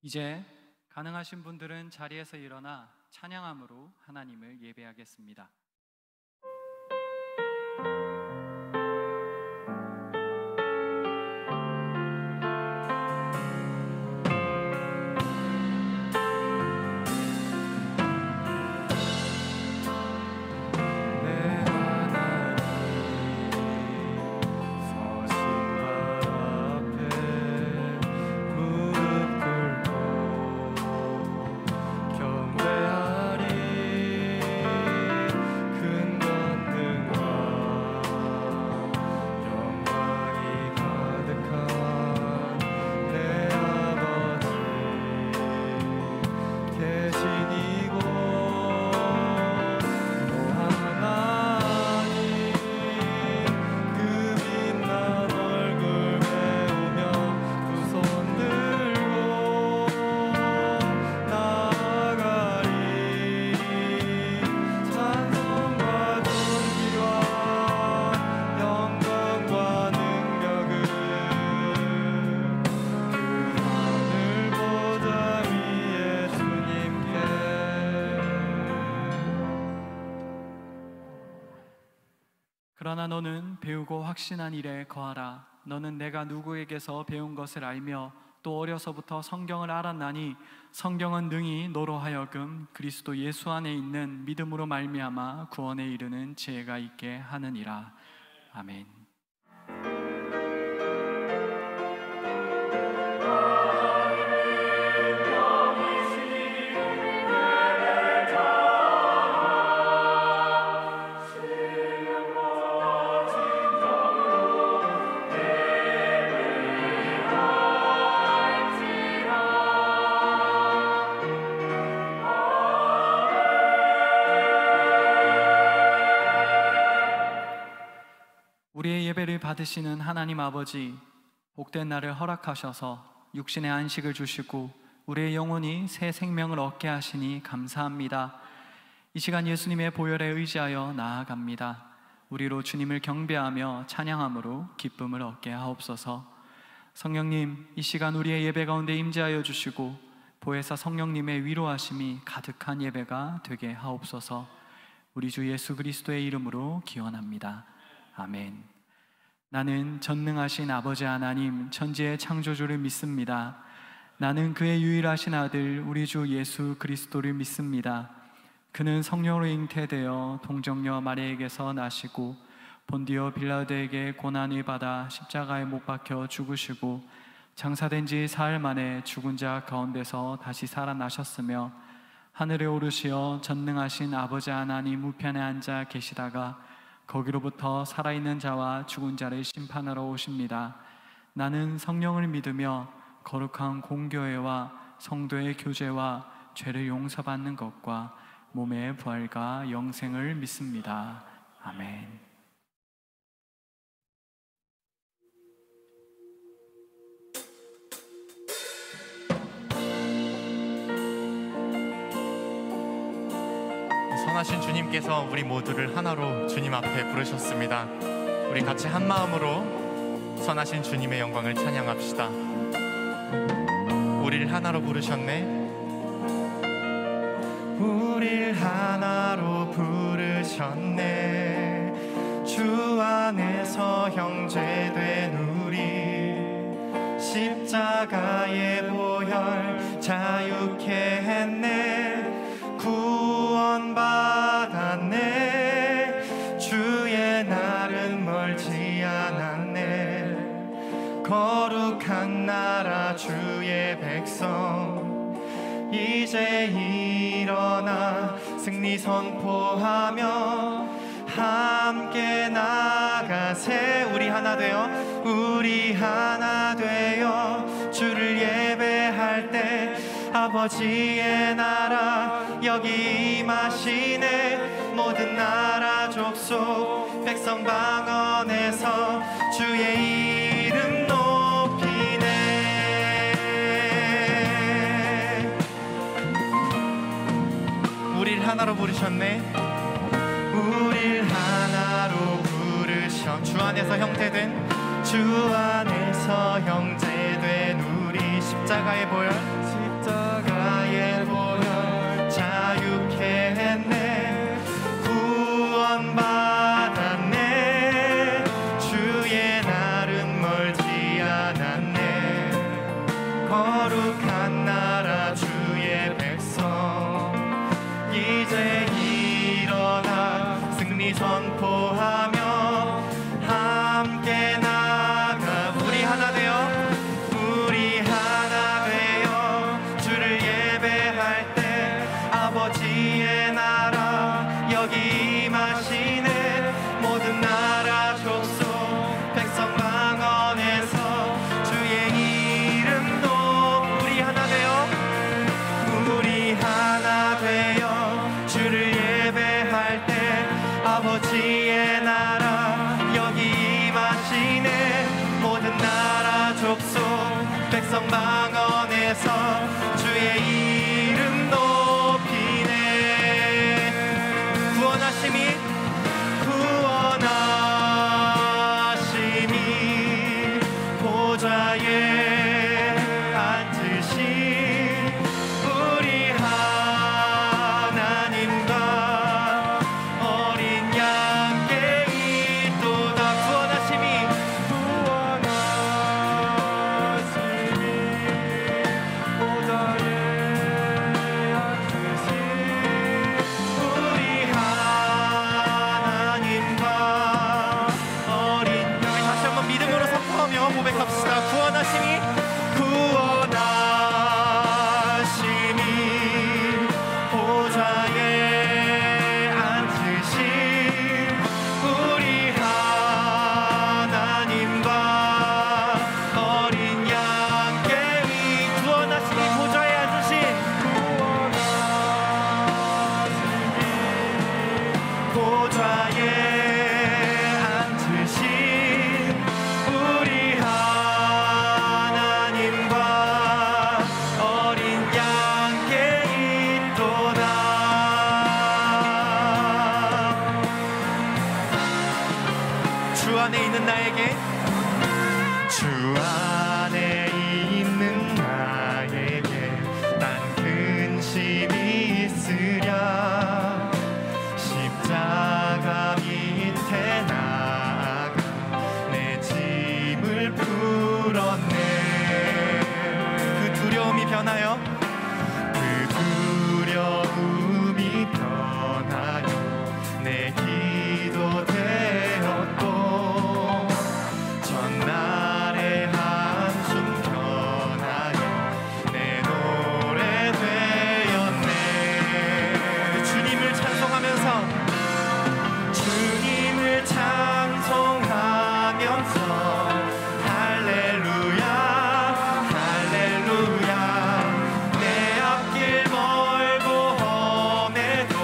이제 가능하신 분들은 자리에서 일어나 찬양함으로 하나님을 예배하겠습니다. 그러나 너는 배우고 확신한 일에 거하라. 너는 내가 누구에게서 배운 것을 알며 또 어려서부터 성경을 알았나니 성경은 능히 너로 하여금 그리스도 예수 안에 있는 믿음으로 말미암아 구원에 이르는 지혜가 있게 하느니라. 아멘. 우리의 예배를 받으시는 하나님 아버지, 복된 날을 허락하셔서 육신의 안식을 주시고 우리의 영혼이 새 생명을 얻게 하시니 감사합니다. 이 시간 예수님의 보혈에 의지하여 나아갑니다. 우리로 주님을 경배하며 찬양함으로 기쁨을 얻게 하옵소서. 성령님, 이 시간 우리의 예배 가운데 임재하여 주시고 보혜사 성령님의 위로하심이 가득한 예배가 되게 하옵소서. 우리 주 예수 그리스도의 이름으로 기원합니다. 아멘. 나는 전능하신 아버지 하나님 천지의 창조주를 믿습니다. 나는 그의 유일하신 아들 우리 주 예수 그리스도를 믿습니다. 그는 성령으로 잉태되어 동정녀 마리아에게서 나시고 본디오 빌라도에게 고난을 받아 십자가에 못 박혀 죽으시고 장사된 지 사흘 만에 죽은 자 가운데서 다시 살아나셨으며 하늘에 오르시어 전능하신 아버지 하나님 우편에 앉아 계시다가 거기로부터 살아있는 자와 죽은 자를 심판하러 오십니다. 나는 성령을 믿으며 거룩한 공교회와 성도의 교제와 죄를 용서받는 것과 몸의 부활과 영생을 믿습니다. 아멘. 선하신 주님께서 우리 모두를 하나로 주님 앞에 부르셨습니다. 우리 같이 한 마음으로 선하신 주님의 영광을 찬양합시다. 우리를 하나로 부르셨네. 우리를 하나로 부르셨네. 주 안에서 형제된 우리 십자가의 보혈 자유케 했네. 구원받았네. 주의 날은 멀지 않았네. 거룩한 나라 주의 백성 이제 일어나 승리 선포하며 함께 나가세. 우리 하나 되어 우리 하나 되어 주를 예배할 때 아버지의 나라 여기 임하시네. 모든 나라 족속 백성 방언에서 주의 이름 높이네. 우릴 하나로 부르셨네. 우릴 하나로 부르셔. 주 안에서 형제된 주 안에서 형제된 우리 십자가의 보혈 거룩한 나라 주의 백성 이제 일어나 승리 선포하며 함께 나가 우리 하나 되어 주를 예배할 때 아버지의 나라 여기 임하시네 모든 나라 족속 백성 방언에서 주의 이름 우리 하나 되어 주를 예배할 때 아버지의 나라 여기 임하시네 모든 나라 족속 백성 방언에서 주의 이름 높이네 구원하심이 보좌에 앉으신 우리 하나님과 어린 양께 있도다 구원하심이 보좌에 앉으신 우리 하나님과 어린 양 다시 한번 믿음으로 선포하며 고백합시다. 구원하심이 보좌에 앉으신 우리 하나님과 어린 양께 구원하심이 보좌에 앉으신 보좌에 앉으신 우리 하나님과 어린 양께 있도다 주 안에 있는 나에게 주 안에 있는 나에게 난 근심이 있으랴 십자가 밑에 나아가 내 짐을 풀었네 그 두려움이 변하여 내 기도 되었고 전날의 한숨 변하여 내 노래 되었네 주님을 찬송하면서 할렐루야 할렐루야 내 앞길 멀고 험해도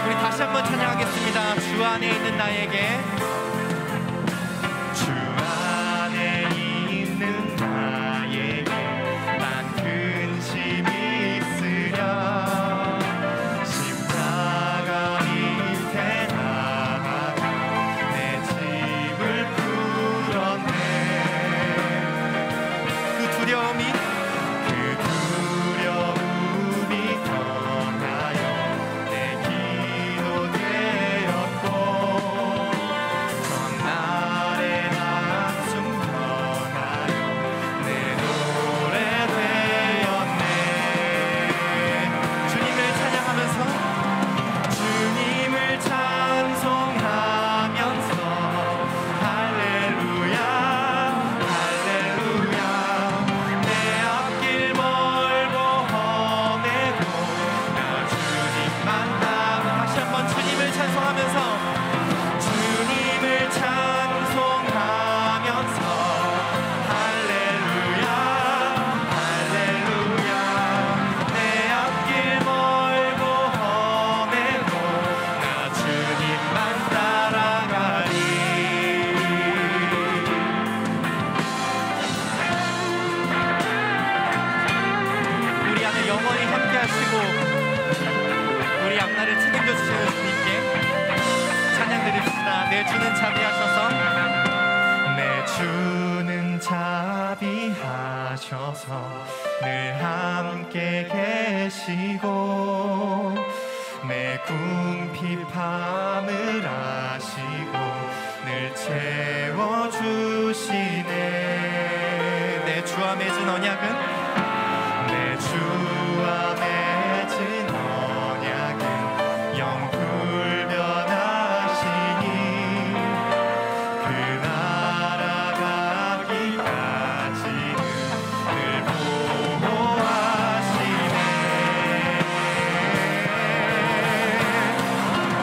우리 다시 한번 찬양하겠습니다. 주 안에 있는 나에게 주 안에 있는 나에게 난 근심이 있으랴 십자가 밑에 나아가 내 짐을 풀었네 그 두려움이 변하여 내 기도 되었고 전날의 한숨 변하여 내 노래 되었네 주님을 찬양하면서 주님을 찬송하면서 할렐루야 할렐루야 내 앞길 멀고 험해도 나 주님만 따라 다시 한번 주님을 찬송하면서 주님을 찬송하면서 할렐루야 할렐루야 내 앞길 멀고 험해도 나 주님만 따라가리 우리 안에 영원히 함께 하시고 우리 앞날을 책임져 주시는 주님께 찬양 드립시다. 내 주는 자비하셔서 내 주는 자비하셔서 늘 함께 계시고 내 궁핍함을 아시고 늘 채워주시네 내 주 주와 맺은 언약은 내 주와 맺은 언약은 영불변하시니 그 날아가기까지는 늘 보호하시네.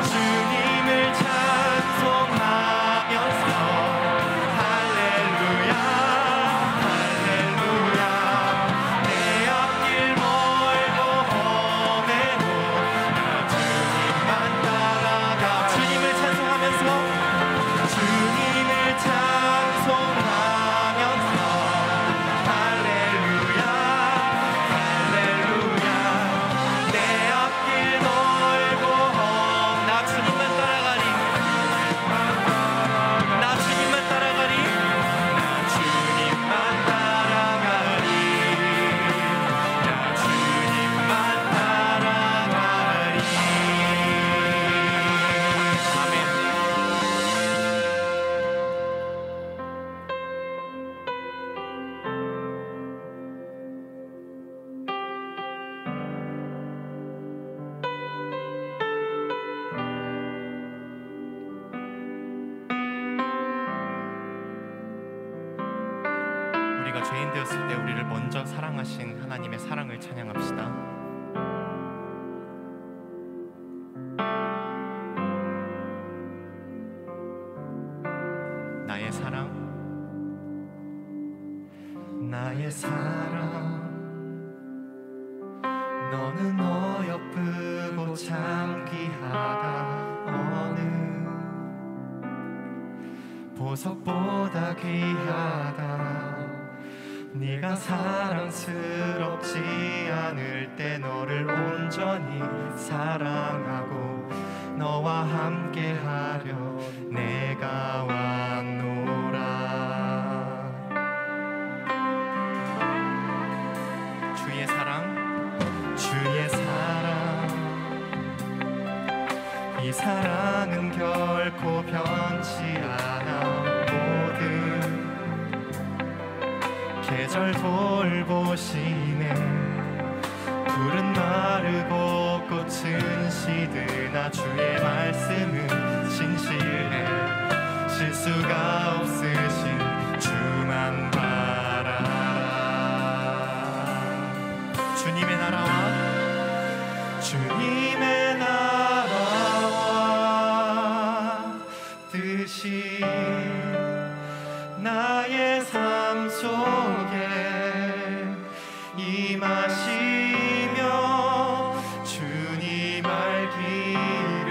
주님을 찬송하면서 할렐루야 할렐루야 내 앞길 멀고 험해도 나 주님만 따라가. 주님을 찬송하면서 주님을 찬송하면서 할렐루야 할렐루야 내 앞길 멀고 나 주님만 따라가리. 나 주님만 따라가리. 나 주님만 따라가리. 나 주님만 따라가리. 아멘. 우리가 죄인 되었을 때 우리를 먼저 사랑하신 하나님의 사랑을 찬양합시다. 나의 사랑 나의 사랑 너는 어여쁘고 참 귀하다. 어느 보석보다 귀하다. 네가 사랑스럽지 않을 때 너를 온전히 사랑하고 너와 함께하려 내가 왔노라. 주의 사랑 주의 사랑 이 사랑은 결코 변치 않아. 모든 계절 돌보시네. 풀은 마르고 꽃은 시드나 주의 말씀은 진실해. 실수가 없으신 주만 바라라. 주님의 나라와 주님의 나라와 뜻이 나의 삶 속에 임하시며 주님 알기를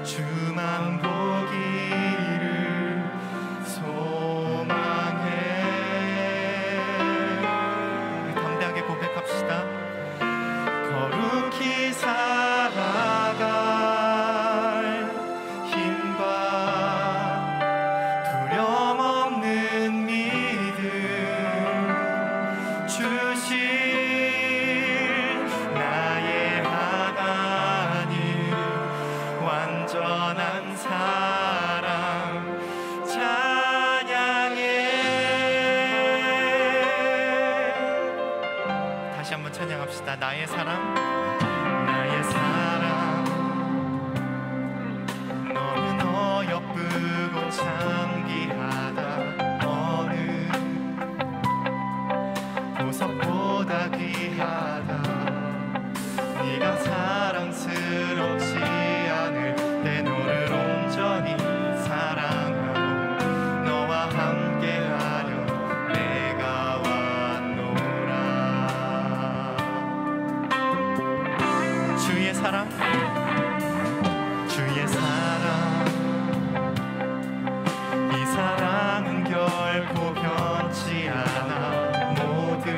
주만 보기를 소망해. 담대하게 고백합시다. 거룩히 살아갈 힘과 두려움 없는 믿음 주실 나의 하나님. 완전한 사랑 찬양해. 다시 한번 찬양합시다. 나의 사랑 나의 사랑 너는 어여쁘고 참 귀하다. 어느 보석보다 귀하다. 네가 사랑스럽지 않을 때 너를 온전히 사랑하고 너와 함께하려 내가 왔노라. 주의 사랑 주의 사랑 이 사랑은 결코 변치 않아. 모든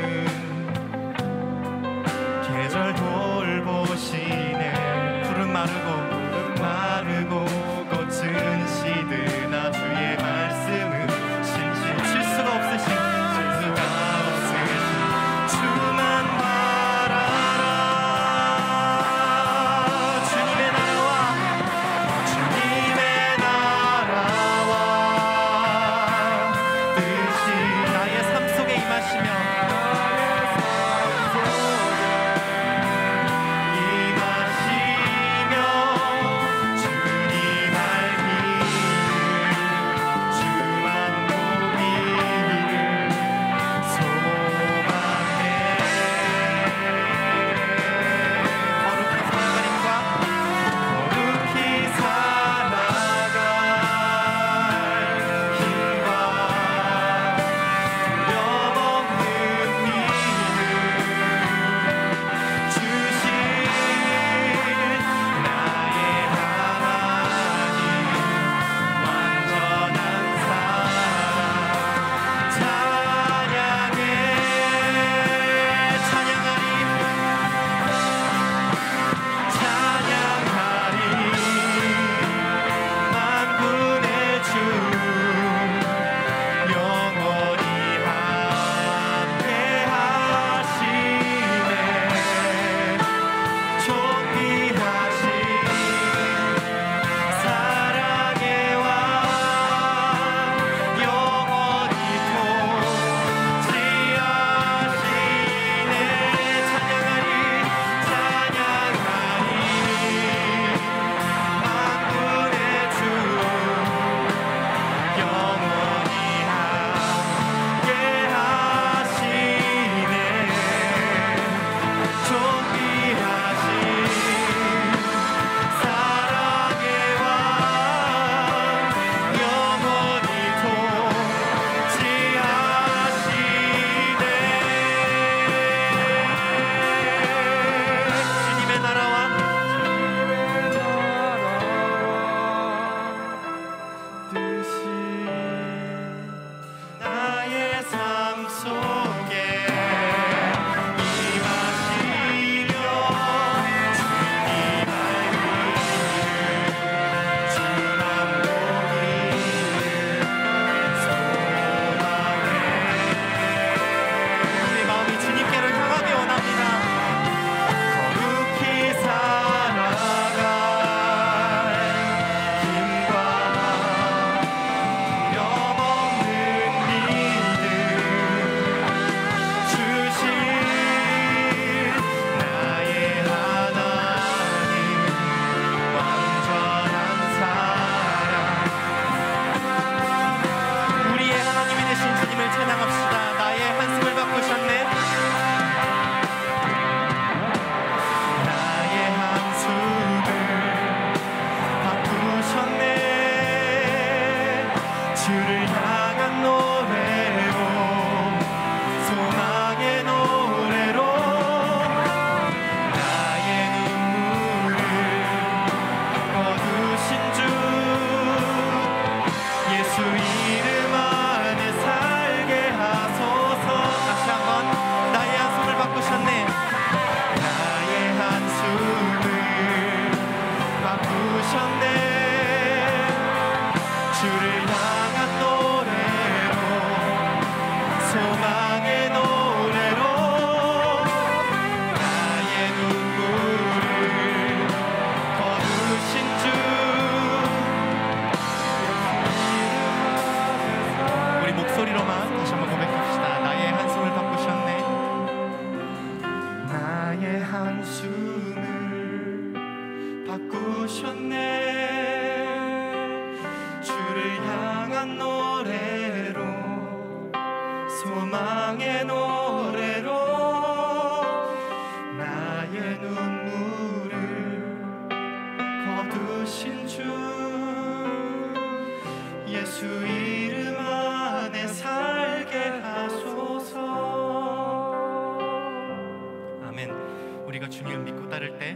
우리가 주님을 믿고 따를 때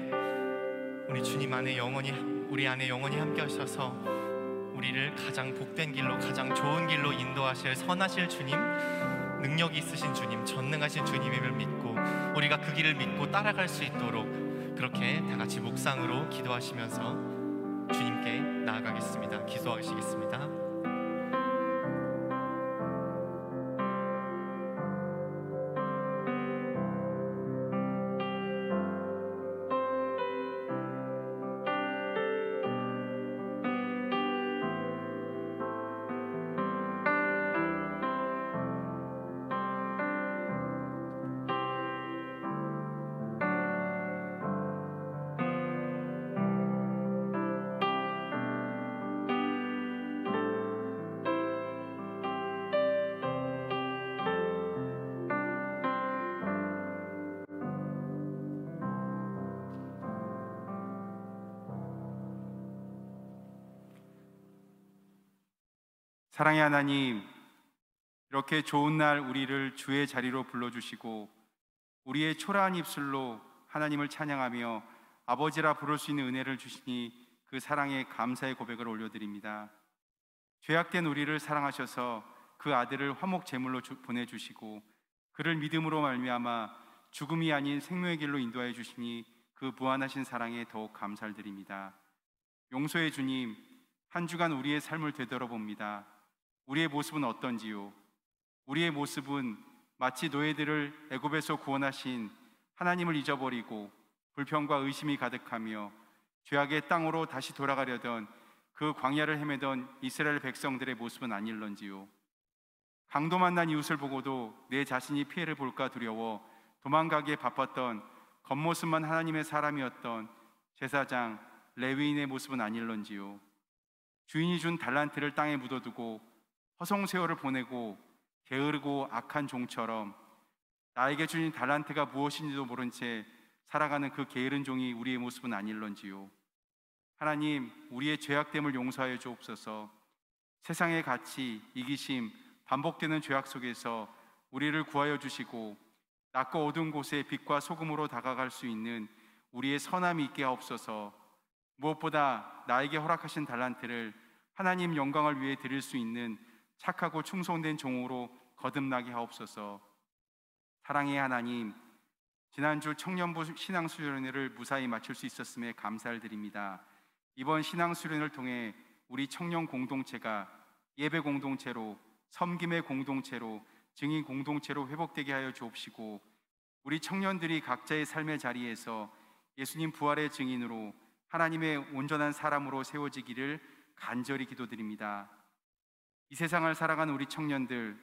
우리 주님 안에 영원히, 우리 안에 영원히 함께 하셔서 우리를 가장 복된 길로, 가장 좋은 길로 인도하실 선하실 주님, 능력이 있으신 주님, 전능하신 주님임을 믿고 우리가 그 길을 믿고 따라갈 수 있도록 그렇게 다 같이 묵상으로 기도하시면서 주님께 나아가겠습니다. 기도하시겠습니다. 사랑의 하나님, 이렇게 좋은 날 우리를 주의 자리로 불러주시고 우리의 초라한 입술로 하나님을 찬양하며 아버지라 부를 수 있는 은혜를 주시니 그 사랑에 감사의 고백을 올려드립니다. 죄악된 우리를 사랑하셔서 그 아들을 화목 제물로 보내주시고 그를 믿음으로 말미암아 죽음이 아닌 생명의 길로 인도하여 주시니 그 무한하신 사랑에 더욱 감사를 드립니다. 용서의 주님, 한 주간 우리의 삶을 되돌아봅니다. 우리의 모습은 어떤지요? 우리의 모습은 마치 노예들을 애굽에서 구원하신 하나님을 잊어버리고 불평과 의심이 가득하며 죄악의 땅으로 다시 돌아가려던 그 광야를 헤매던 이스라엘 백성들의 모습은 아닐런지요? 강도 만난 이웃을 보고도 내 자신이 피해를 볼까 두려워 도망가기에 바빴던 겉모습만 하나님의 사람이었던 제사장 레위인의 모습은 아닐런지요? 주인이 준 달란트를 땅에 묻어두고 허송세월을 보내고 게으르고 악한 종처럼 나에게 주신 달란트가 무엇인지도 모른 채 살아가는 그 게으른 종이 우리의 모습은 아닐런지요? 하나님, 우리의 죄악됨을 용서하여 주옵소서. 세상의 가치, 이기심, 반복되는 죄악 속에서 우리를 구하여 주시고 낮고 어두운 곳에 빛과 소금으로 다가갈 수 있는 우리의 선함이 있게 하옵소서. 무엇보다 나에게 허락하신 달란트를 하나님 영광을 위해 드릴 수 있는 착하고 충성된 종으로 거듭나게 하옵소서. 사랑의 하나님, 지난주 청년부 신앙수련회를 무사히 마칠 수 있었음에 감사를 드립니다. 이번 신앙수련을 통해 우리 청년 공동체가 예배 공동체로, 섬김의 공동체로, 증인 공동체로 회복되게 하여 주옵시고 우리 청년들이 각자의 삶의 자리에서 예수님 부활의 증인으로 하나님의 온전한 사람으로 세워지기를 간절히 기도드립니다. 이 세상을 살아가는 우리 청년들,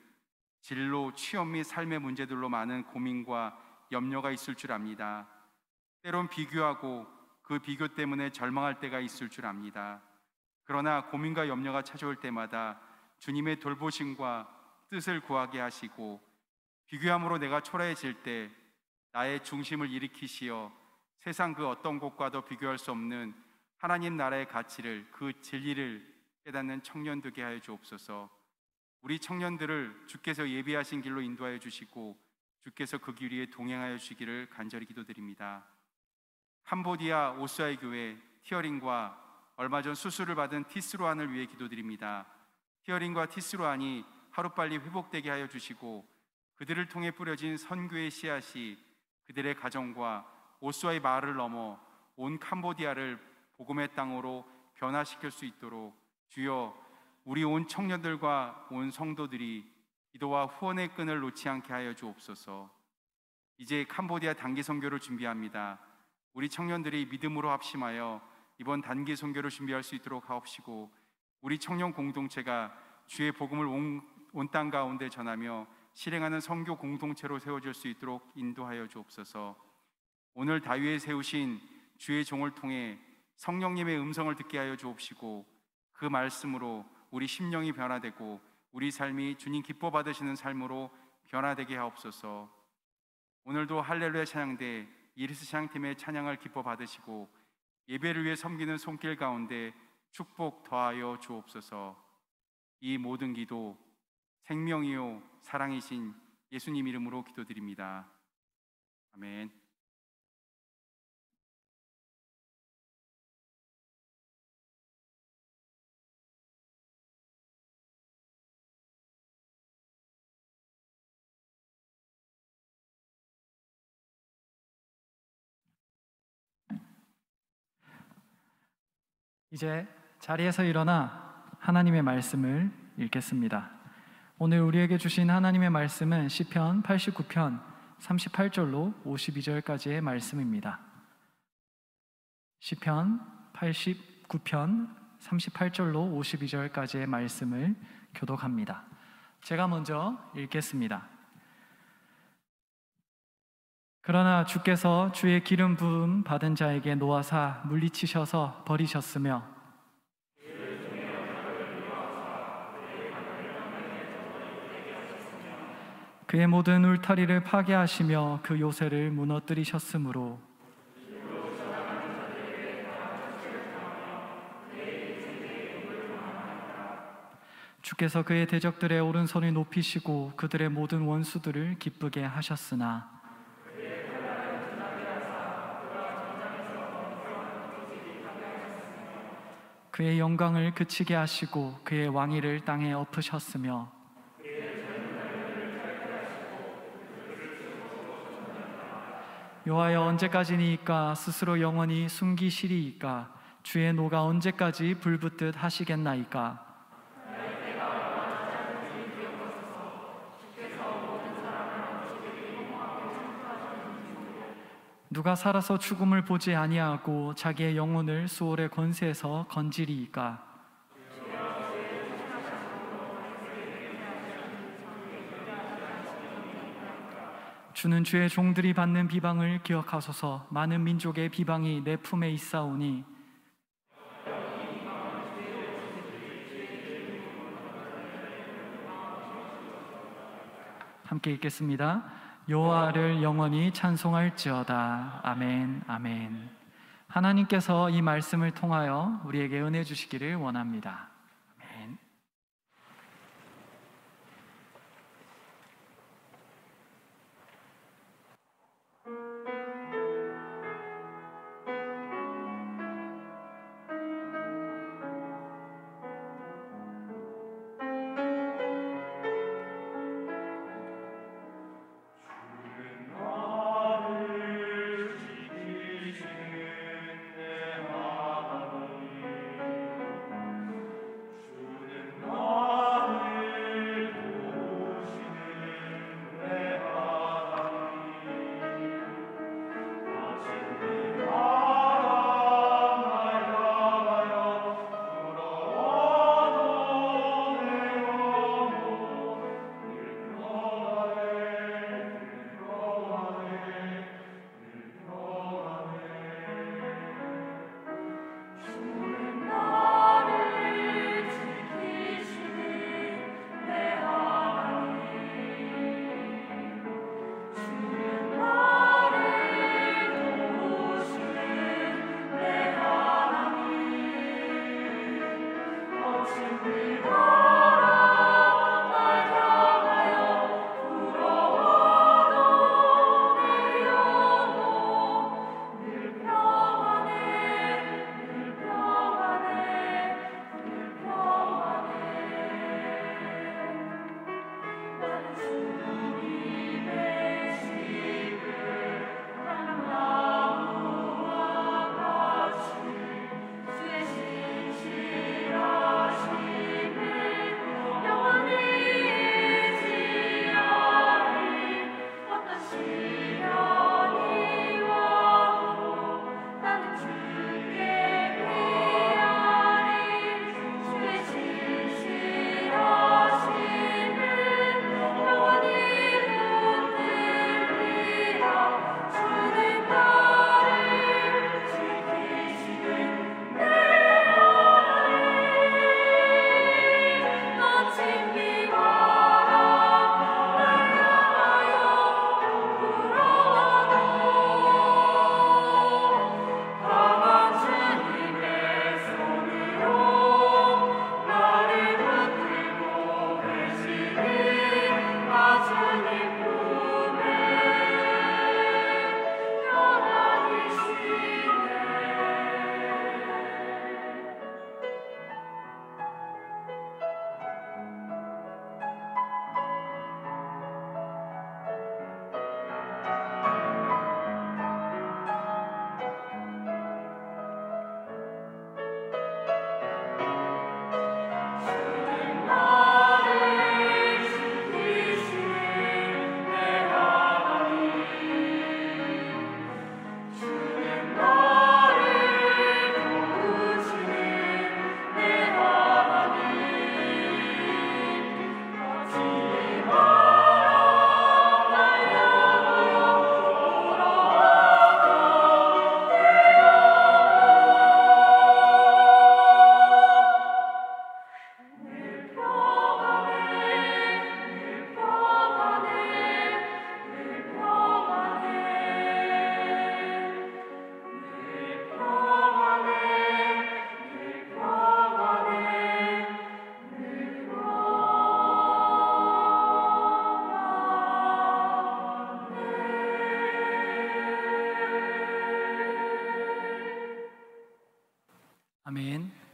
진로, 취업 및 삶의 문제들로 많은 고민과 염려가 있을 줄 압니다. 때론 비교하고 그 비교 때문에 절망할 때가 있을 줄 압니다. 그러나 고민과 염려가 찾아올 때마다 주님의 돌보심과 뜻을 구하게 하시고 비교함으로 내가 초라해질 때 나의 중심을 일으키시어 세상 그 어떤 곳과도 비교할 수 없는 하나님 나라의 가치를, 그 진리를 깨닫는 청년 되게 하여 주옵소서. 우리 청년들을 주께서 예비하신 길로 인도하여 주시고 주께서 그 길 위에 동행하여 주시기를 간절히 기도드립니다. 캄보디아 오스아이 교회 티어링과 얼마 전 수술을 받은 티스로안을 위해 기도드립니다. 티어링과 티스로안이 하루빨리 회복되게 하여 주시고 그들을 통해 뿌려진 선교의 씨앗이 그들의 가정과 오스아이 마을을 넘어 온 캄보디아를 복음의 땅으로 변화시킬 수 있도록 주여, 우리 온 청년들과 온 성도들이 기도와 후원의 끈을 놓지 않게 하여 주옵소서. 이제 캄보디아 단기 선교를 준비합니다. 우리 청년들이 믿음으로 합심하여 이번 단기 선교를 준비할 수 있도록 하옵시고 우리 청년 공동체가 주의 복음을 온 땅 가운데 전하며 실행하는 선교 공동체로 세워질 수 있도록 인도하여 주옵소서. 오늘 다윗에 세우신 주의 종을 통해 성령님의 음성을 듣게 하여 주옵시고 그 말씀으로 우리 심령이 변화되고 우리 삶이 주님 기뻐 받으시는 삶으로 변화되게 하옵소서. 오늘도 할렐루야 찬양대 이리스 찬양팀의 찬양을 기뻐 받으시고 예배를 위해 섬기는 손길 가운데 축복 더하여 주옵소서. 이 모든 기도 생명이요 사랑이신 예수님 이름으로 기도드립니다. 아멘. 이제 자리에서 일어나 하나님의 말씀을 읽겠습니다. 오늘 우리에게 주신 하나님의 말씀은 시편 89편 38절로 52절까지의 말씀입니다. 시편 89편 38절로 52절까지의 말씀을 교독합니다. 제가 먼저 읽겠습니다. 그러나 주께서 주의 기름 부음 받은 자에게 노하사 물리치셔서 버리셨으며 그의 모든 울타리를 파괴하시며 그 요새를 무너뜨리셨으므로 주께서 그의 대적들의 오른손을 높이시고 그들의 모든 원수들을 기쁘게 하셨으나 그의 영광을 그치게 하시고 그의 왕위를 땅에 엎으셨으며 여호와여 언제까지니이까 스스로 영원히 숨기시리이까 주의 노가 언제까지 불붙듯 하시겠나이까. 누가 살아서 죽음을 보지 아니하고 자기의 영혼을 수월의 권세에서 건지리이까. 주는 주의 종들이 받는 비방을 기억하소서. 많은 민족의 비방이 내 품에 있사오니 함께 읽겠습니다. 여호와를 영원히 찬송할지어다. 아멘, 아멘. 하나님께서 이 말씀을 통하여 우리에게 은혜 주시기를 원합니다. 아멘.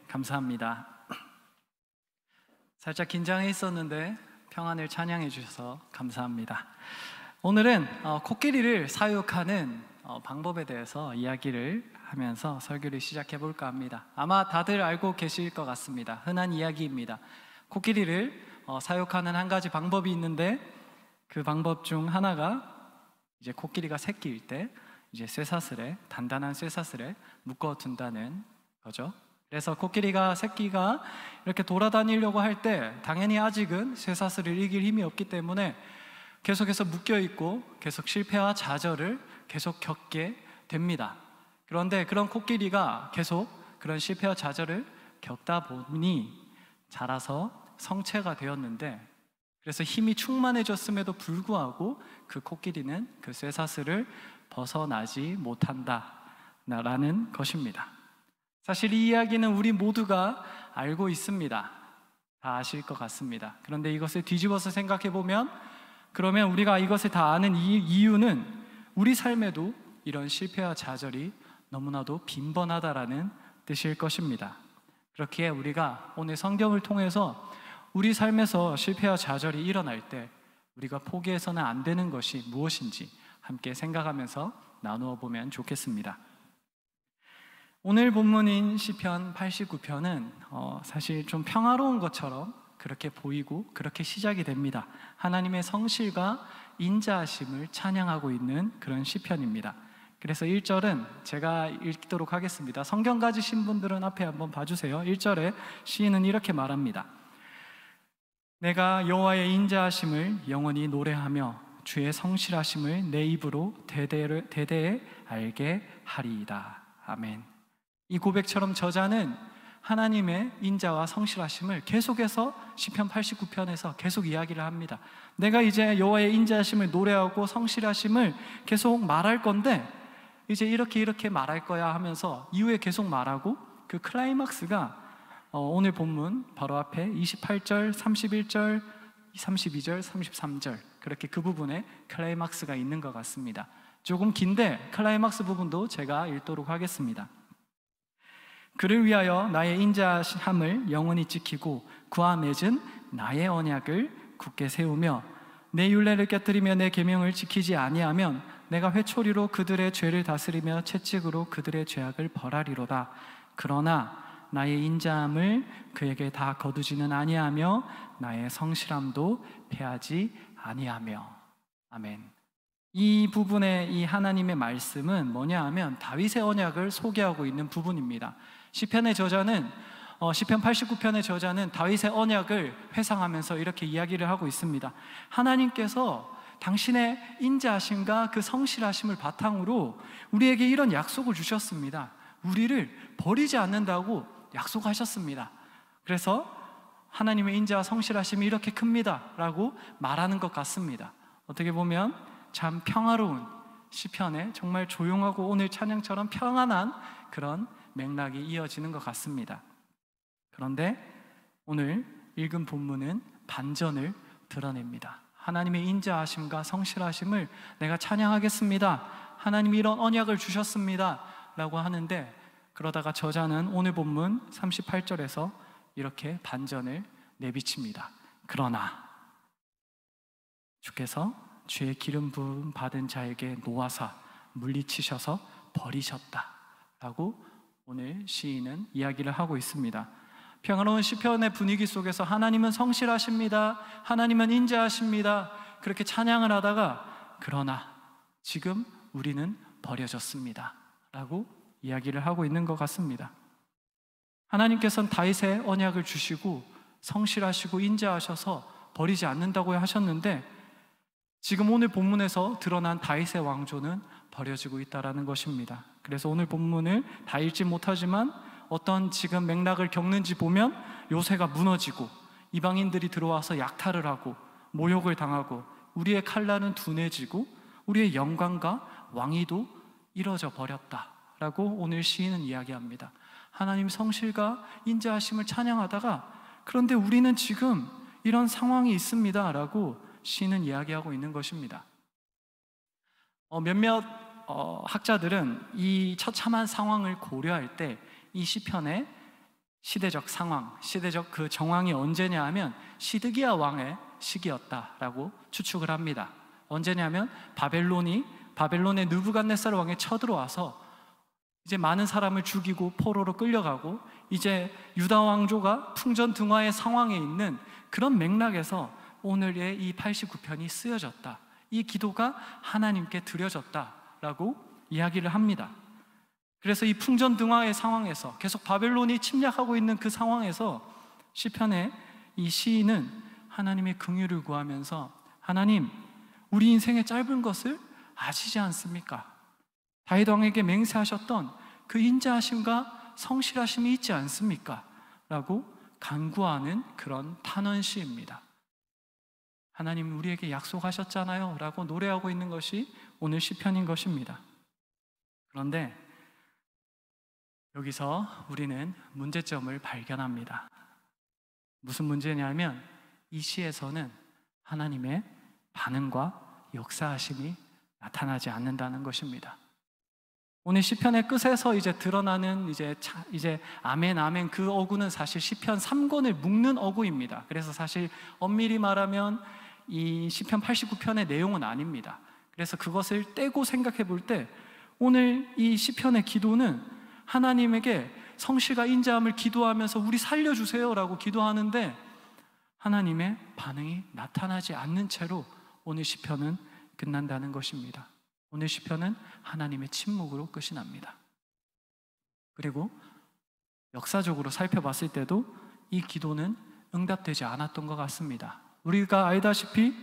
감사합니다. 살짝 긴장해 있었는데 평안을 찬양해 주셔서 감사합니다. 오늘은 코끼리를 사육하는 방법에 대해서 이야기를 하면서 설교를 시작해 볼까 합니다. 아마 다들 알고 계실 것 같습니다. 흔한 이야기입니다. 코끼리를 사육하는 한 가지 방법이 있는데, 그 방법 중 하나가 이제 코끼리가 새끼일 때 이제 쇠사슬에, 단단한 쇠사슬에 묶어 둔다는 거죠. 그래서 코끼리가 새끼가 이렇게 돌아다니려고 할 때 당연히 아직은 쇠사슬을 이길 힘이 없기 때문에 계속해서 묶여 있고 계속 실패와 좌절을 계속 겪게 됩니다. 그런데 그런 코끼리가 계속 그런 실패와 좌절을 겪다 보니 자라서 성체가 되었는데, 그래서 힘이 충만해졌음에도 불구하고 그 코끼리는 그 쇠사슬을 벗어나지 못한다라는 것입니다. 사실 이 이야기는 우리 모두가 알고 있습니다. 다 아실 것 같습니다. 그런데 이것을 뒤집어서 생각해 보면, 그러면 우리가 이것을 다 아는 이유는 우리 삶에도 이런 실패와 좌절이 너무나도 빈번하다라는 뜻일 것입니다. 그렇기에 우리가 오늘 성경을 통해서 우리 삶에서 실패와 좌절이 일어날 때 우리가 포기해서는 안 되는 것이 무엇인지 함께 생각하면서 나누어 보면 좋겠습니다. 오늘 본문인 시편 89편은 사실 좀 평화로운 것처럼 그렇게 보이고 그렇게 시작이 됩니다. 하나님의 성실과 인자하심을 찬양하고 있는 그런 시편입니다. 그래서 1절은 제가 읽도록 하겠습니다. 성경 가지신 분들은 앞에 한번 봐주세요. 1절에 시인은 이렇게 말합니다. 내가 여호와의 인자하심을 영원히 노래하며 주의 성실하심을 내 입으로 대대에 알게 하리이다. 아멘. 이 고백처럼 저자는 하나님의 인자와 성실하심을 계속해서 시편 89편에서 계속 이야기를 합니다. 내가 이제 여호와의 인자하심을 노래하고 성실하심을 계속 말할 건데 이제 이렇게 말할 거야 하면서 이후에 계속 말하고, 그 클라이막스가 오늘 본문 바로 앞에 28절, 31절, 32절, 33절, 그렇게 그 부분에 클라이막스가 있는 것 같습니다. 조금 긴데 클라이막스 부분도 제가 읽도록 하겠습니다. 그를 위하여 나의 인자함을 영원히 지키고 그와 맺은 나의 언약을 굳게 세우며 내 율례를 깨뜨리며 내 계명을 지키지 아니하면 내가 회초리로 그들의 죄를 다스리며 채찍으로 그들의 죄악을 벌하리로다. 그러나 나의 인자함을 그에게 다 거두지는 아니하며 나의 성실함도 패하지 아니하며. 아멘. 이 부분의 이 하나님의 말씀은 뭐냐 하면 다윗의 언약을 소개하고 있는 부분입니다. 시편의 저자는 시편 89편의 저자는 다윗의 언약을 회상하면서 이렇게 이야기를 하고 있습니다. 하나님께서 당신의 인자하심과 그 성실하심을 바탕으로 우리에게 이런 약속을 주셨습니다. 우리를 버리지 않는다고 약속하셨습니다. 그래서 하나님의 인자와 성실하심이 이렇게 큽니다 라고 말하는 것 같습니다. 어떻게 보면 참 평화로운 시편에 정말 조용하고 오늘 찬양처럼 평안한 그런 맥락이 이어지는 것 같습니다. 그런데 오늘 읽은 본문은 반전을 드러냅니다. 하나님의 인자하심과 성실하심을 내가 찬양하겠습니다. 하나님이 이런 언약을 주셨습니다 라고 하는데, 그러다가 저자는 오늘 본문 38절에서 이렇게 반전을 내비칩니다. 그러나 주께서 주의 기름 부음 받은 자에게 놓아사 물리치셔서 버리셨다 라고 오늘 시인은 이야기를 하고 있습니다. 평화로운 시편의 분위기 속에서 하나님은 성실하십니다, 하나님은 인자하십니다, 그렇게 찬양을 하다가 그러나 지금 우리는 버려졌습니다 라고 이야기를 하고 있는 것 같습니다. 하나님께서는 다윗의 언약을 주시고 성실하시고 인자하셔서 버리지 않는다고 하셨는데, 지금 오늘 본문에서 드러난 다윗의 왕조는 버려지고 있다는 것입니다. 그래서 오늘 본문을 다 읽지 못하지만 어떤 지금 맥락을 겪는지 보면 요새가 무너지고 이방인들이 들어와서 약탈을 하고 모욕을 당하고 우리의 칼날은 둔해지고 우리의 영광과 왕위도 이뤄져 버렸다라고 오늘 시인은 이야기합니다. 하나님 성실과 인자하심을 찬양하다가 그런데 우리는 지금 이런 상황이 있습니다 라고 시인은 이야기하고 있는 것입니다. 몇몇 학자들은 이 처참한 상황을 고려할 때 이 시편에 시대적 상황, 시대적 그 정황이 언제냐 하면 시드기야 왕의 시기였다라고 추측을 합니다. 언제냐면 바벨론의 느부갓네살 왕이 쳐들어와서 이제 많은 사람을 죽이고 포로로 끌려가고 이제 유다 왕조가 풍전등화의 상황에 있는 그런 맥락에서 오늘의 이 89편이 쓰여졌다. 이 기도가 하나님께 드려졌다라고 이야기를 합니다. 그래서 이 풍전등화의 상황에서 계속 바벨론이 침략하고 있는 그 상황에서 시편의 이 시인은 하나님의 긍휼을 구하면서 하나님, 우리 인생의 짧은 것을 아시지 않습니까? 다윗 왕에게 맹세하셨던 그 인자하심과 성실하심이 있지 않습니까? 라고 간구하는 그런 탄원시입니다. 하나님 우리에게 약속하셨잖아요 라고 노래하고 있는 것이 오늘 시편인 것입니다. 그런데 여기서 우리는 문제점을 발견합니다. 무슨 문제냐면 이 시에서는 하나님의 반응과 역사하심이 나타나지 않는다는 것입니다. 오늘 시편의 끝에서 이제 드러나는 이제 아멘 아멘 그 어구는 사실 시편 3권을 묶는 어구입니다. 그래서 사실 엄밀히 말하면 이 시편 89편의 내용은 아닙니다. 그래서 그것을 떼고 생각해 볼 때 오늘 이 시편의 기도는 하나님에게 성실과 인자함을 기도하면서 우리 살려주세요 라고 기도하는데 하나님의 반응이 나타나지 않는 채로 오늘 시편은 끝난다는 것입니다. 오늘 시편은 하나님의 침묵으로 끝이 납니다. 그리고 역사적으로 살펴봤을 때도 이 기도는 응답되지 않았던 것 같습니다. 우리가 알다시피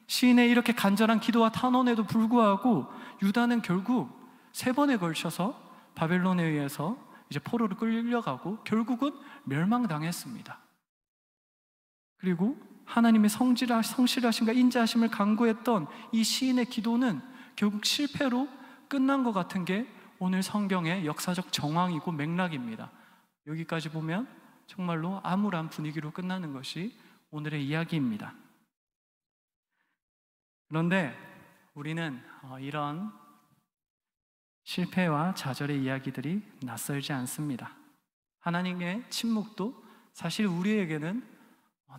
시인의 이렇게 간절한 기도와 탄원에도 불구하고 유다는 결국 3번에 걸쳐서 바벨론에 의해서 이제 포로로 끌려가고 결국은 멸망당했습니다. 그리고 하나님의 성실하심과 인자하심을 간구했던 이 시인의 기도는 결국 실패로 끝난 것 같은 게 오늘 성경의 역사적 정황이고 맥락입니다. 여기까지 보면 정말로 암울한 분위기로 끝나는 것이 오늘의 이야기입니다. 그런데 우리는 이런 실패와 좌절의 이야기들이 낯설지 않습니다. 하나님의 침묵도 사실 우리에게는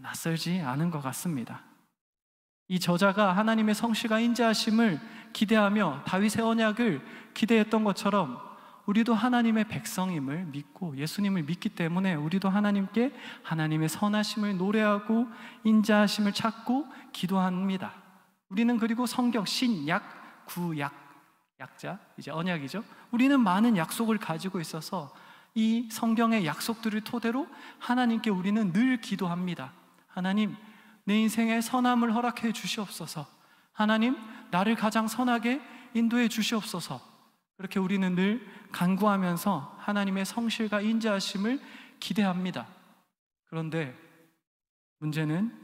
낯설지 않은 것 같습니다. 이 저자가 하나님의 성실과 인자하심을 기대하며 다윗의 언약을 기대했던 것처럼 우리도 하나님의 백성임을 믿고 예수님을 믿기 때문에 우리도 하나님께 하나님의 선하심을 노래하고 인자하심을 찾고 기도합니다. 우리는 그리고 성경, 신약, 구약, 약자, 이제 언약이죠. 우리는 많은 약속을 가지고 있어서 이 성경의 약속들을 토대로 하나님께 우리는 늘 기도합니다. 하나님, 내 인생에 선함을 허락해 주시옵소서. 하나님, 나를 가장 선하게 인도해 주시옵소서. 그렇게 우리는 늘 간구하면서 하나님의 성실과 인자하심을 기대합니다. 그런데 문제는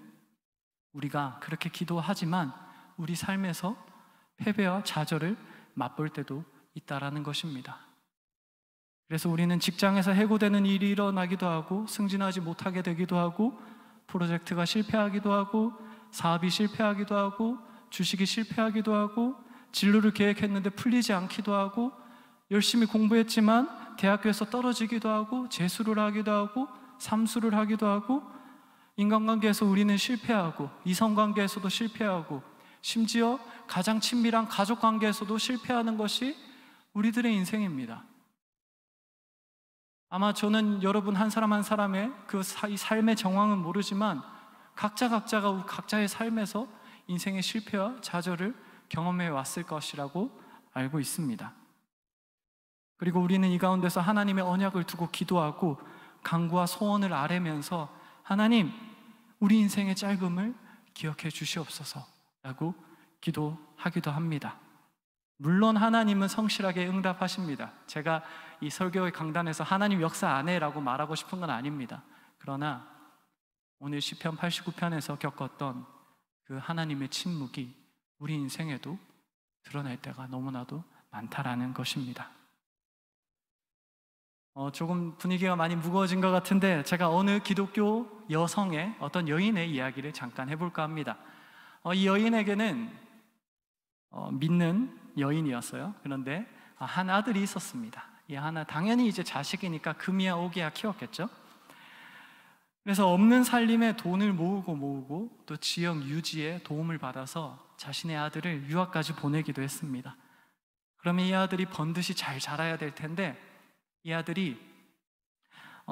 우리가 그렇게 기도하지만 우리 삶에서 패배와 좌절을 맛볼 때도 있다라는 것입니다. 그래서 우리는 직장에서 해고되는 일이 일어나기도 하고 승진하지 못하게 되기도 하고 프로젝트가 실패하기도 하고 사업이 실패하기도 하고 주식이 실패하기도 하고 진로를 계획했는데 풀리지 않기도 하고 열심히 공부했지만 대학교에서 떨어지기도 하고 재수를 하기도 하고 삼수를 하기도 하고 인간관계에서 우리는 실패하고 이성관계에서도 실패하고 심지어 가장 친밀한 가족관계에서도 실패하는 것이 우리들의 인생입니다. 아마 저는 여러분 한 사람 한 사람의 그 삶의 정황은 모르지만 각자가 각자의 삶에서 인생의 실패와 좌절을 경험해 왔을 것이라고 알고 있습니다. 그리고 우리는 이 가운데서 하나님의 언약을 두고 기도하고 간구와 소원을 아뢰면서 하나님, 우리 인생의 짧음을 기억해 주시옵소서라고 기도하기도 합니다. 물론 하나님은 성실하게 응답하십니다. 제가 이 설교의 강단에서 하나님 역사 안 해라고 말하고 싶은 건 아닙니다. 그러나 오늘 시편 89편에서 겪었던 그 하나님의 침묵이 우리 인생에도 드러날 때가 너무나도 많다라는 것입니다. 조금 분위기가 많이 무거워진 것 같은데 제가 어느 기독교 여성의 어떤 여인의 이야기를 잠깐 해볼까 합니다. 이 여인에게는 믿는 여인이었어요. 그런데 한 아들이 있었습니다. 이 하나 당연히 이제 자식이니까 금이야 오기야 키웠겠죠. 그래서 없는 살림에 돈을 모으고 또 지역 유지에 도움을 받아서 자신의 아들을 유학까지 보내기도 했습니다. 그러면 이 아들이 번듯이 잘 자라야 될 텐데 이 아들이